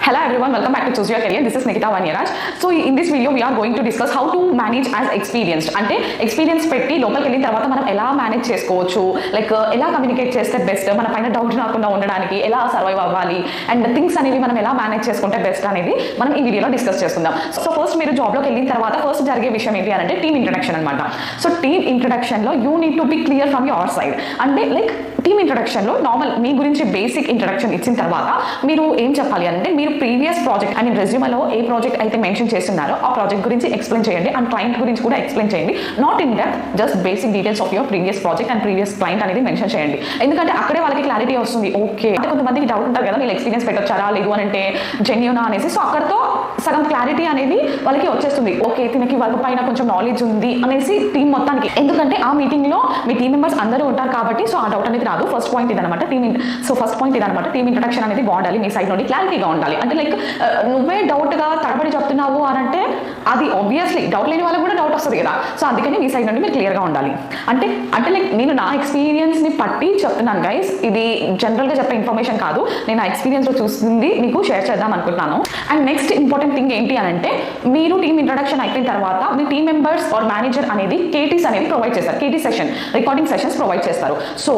Hello everyone, welcome back to Choose Your Career. This is Nikita Vaniraj. So in this video we are going to discuss how to manage as experienced. అంటే experience పెట్టి లోపలికి వెళ్ళిన తర్వాత మనం ఎలా manage చేసుకోవచ్చు, like ఎలా communicate చేస్తే బెస్ట్, మన పైన డౌట్ రాకుండా ఉండడానికి ఎలా సర్వైవ్ అవ్వాలి అండ్ థింగ్స్ అనేవి మనం ఎలా మేనేజ్ చేసుకుంటే బెస్ట్ అనేది మనం ఈ వీడియోలో డిస్కస్ చేసుకుందాం. సో ఫస్ట్ మీరు జాబ్లోకి వెళ్ళిన తర్వాత ఫస్ట్ జరిగే విషయం ఏంటి అంటే టీమ్ ఇంట్రడక్షన్ అనమాట. సో టీమ్ ఇంట్రడక్షన్లో you need to be clear from your side. అంటే లైక్ టీమ్ ఇంట్రడక్షన్లో నార్మల్ మీ గురించి బేసిక్ ఇంట్రడక్షన్ ఇచ్చిన తర్వాత మీరు ఏం చెప్పాలి అంటే మీరు ప్రీవియస్ ప్రాజెక్ట్ అండ్ రెజ్యూమేలో ఏ ప్రాజెక్ట్ అయితే మెన్షన్ చేస్తున్నారో ఆ ప్రాజెక్ట్ గురించి ఎక్స్ప్లెయిన్ చేయండి అండ్ క్లయింట్ గురించి కూడా ఎక్స్ప్లెయిన్ చేయండి. Not in depth, just basic details of your previous project and previous client అనేది మెన్షన్ చేయండి. ఎందుకంటే అక్కడే వాళ్ళకి క్లారిటీ వస్తుంది. ఓకే అంటే కొంతమందికి డౌట్ ఉంటుంది కదా, మీరు ఎక్స్పీరియన్స్ పెట్టొచ్చారా లేదు అని అంటే జెన్యూనా అనేసి. సో అక్కడతో సగం క్లారిటీ అనేది వాళ్ళకి వచ్చేస్తుంది. ఓకే దీనికి వర్క్ పైన కొంచెం నాలెడ్జ్ ఉంది అనేసి టీం మొత్తానికి. ఎందుకంటే ఆ మీటింగ్లో మీ టీం మెంబర్స్ అందరూ ఉంటారు కాబట్టి సో ఆ డౌట్ అనేది రాదు. ఫస్ట్ పాయింట్ ఇదనమాట ఫస్ట్ పాయింట్ ఇదనమాట. టీమ్ ఇంట్రడక్షన్ అనేది బాగుండాలి, మీ సైడ్ నుండి క్లారిటీగా ఉండాలి. అంటే లైక్ నువ్వే డౌట్గా తడబడి చెప్తున్నావు అని అంటే అది ఆబ్వియస్లీ డౌట్ లేని వాళ్ళకి కూడా డౌట్ వస్తుంది కదా. సో అందుకని మీ సైడ్ నుండి మీరు క్లియర్గా ఉండాలి. అంటే లైక్ నేను నా ఎక్స్పీరియన్స్ని పట్టి చెప్తున్నాను గైస్, ఇది జనరల్గా చెప్పే ఇన్ఫర్మేషన్ కాదు, నేను నా ఎక్స్పీరియన్స్లో చూస్తుంది మీకు షేర్ చేద్దాం అనుకుంటున్నాను. అండ్ నెక్స్ట్ ఇంపార్టెంట్ థింగ్ ఏంటి అని అంటే మీరు టీమ్ ఇంట్రడక్షన్ అయిపోయిన తర్వాత మీ టీమ్ మెంబర్స్ ఆర్ మేనేజర్ అనేది కేటీస్ అనేది ప్రొవైడ్ చేస్తారు. KT session recording sessions provide చేస్తారు. సో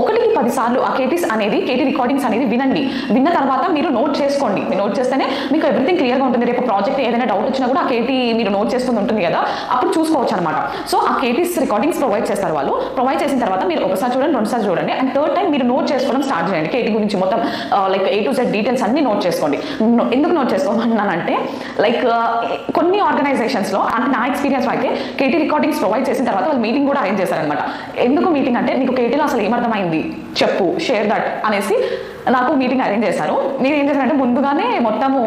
1కి 10 సార్లు ఆ కేటీ రికార్డింగ్స్ అనేది వినండి. విన్న తర్వాత మీరు నోట్ చేసుకోండి. మీరు నోట్ చేస్తేనే మీకు ఎవ్రీథింగ్ క్లియర్గా ఉంటుంది. రేపు ప్రాజెక్ట్ ఏదైనా డౌట్ వచ్చినా కూడా ఆ కేటీ మీరు నోట్ చేసుకుని ఉంటుంది కదా, అప్పుడు చూసుకోవచ్చు అనమాట. సో ఆ కేటీస్ రికార్డింగ్స్ ప్రొవైడ్ చేస్తారు వాళ్ళు. ప్రొవైడ్ చేసిన తర్వాత మీరు ఒకసారి చూడండి, 2 సార్లు చూడండి అండ్ 3rd టైం మీరు నోట్ చేసుకోవడం స్టార్ట్ చేయండి. కేటీ గురించి మొత్తం like A to Z details అన్ని నోట్ చేసుకోండి. ఎందుకు నోట్ చేసుకోమన్నానంటే లైక్ కొన్ని ఆర్గనైజేషన్స్లో అంటే నా ఎక్స్పీరియన్స్ అయితే కేటీ రికార్డింగ్స్ ప్రొవైడ్ చేసిన తర్వాత వాళ్ళు మీటింగ్ కూడా అరేంజ్ చేశారనమాట. ఎందుకు మీటింగ్ అంటే నీకు కేటీలో అసలు ఏమర్థమైంది చెప్పు, షేర్ దట్ అనేసి నాకు మీటింగ్ అరేంజ్ చేశారు. నేను ఏం చేశానంటే ముందుగానే మొత్తము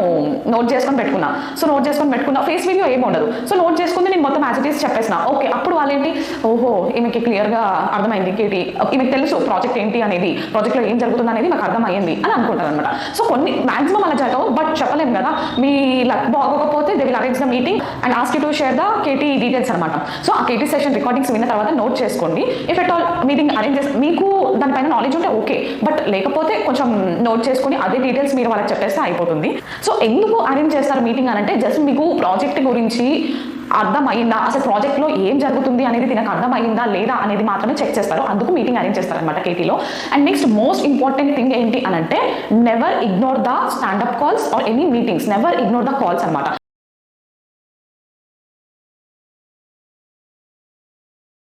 నోట్ చేసుకొని పెట్టుకున్నా. సో నోట్ చేసుకొని పెట్టుకున్నా, ఫేస్ వీడియో ఏమి ఉండదు. సో నోట్ చేసుకుంది నేను మొత్తం యాజ్ ఇట్ ఈస్ చెప్పేసిన. ఓకే అప్పుడు వాళ్ళేంటి, ఓహో ఈమెకి క్లియర్గా అర్థమైంది కేటీ, ఈమెకి తెలుసు ప్రాజెక్ట్ ఏంటి అనేది, ప్రాజెక్ట్లో ఏం జరుగుతుంది అనేది నాకు అర్థమయ్యింది అని అనుకుంటారు అనమాట. సో కొన్ని మ్యాక్సిమం అలా జరగవు, బట్ చెప్పలేము కదా. మీ లక్ బాగోకపోతే they will arrange the meeting and ask you to share the KT details అనమాట. సో ఆ కేటీ సెషన్ రికార్డింగ్స్ విన్న తర్వాత నోట్ చేసుకోండి. If at all meeting arrange చేసి మీకు దానిపైన నాలెడ్జ్ ఉంటే ఓకే, బట్ లేకపోతే కొంచెం నోట్ చేసుకుని అదే డీటెయిల్స్ మీరు వాళ్ళకి చెప్పేస్తే అయిపోతుంది. సో ఎందుకు అరేంజ్ చేస్తారు మీటింగ్ అని అంటే జస్ట్ మీకు ప్రాజెక్ట్ గురించి అర్థమైందా, అసలు ప్రాజెక్ట్లో ఏం జరుగుతుంది అనేది తినకు అర్థమైందా లేదా అనేది మాత్రమే చెక్ చేస్తారు. అందుకు మీటింగ్ అరేంజ్ చేస్తారనమాట కేటీలో. And next most important thing ఏంటి అని అంటే never ignore the standup calls or any meetings. Never ignore the calls అనమాట.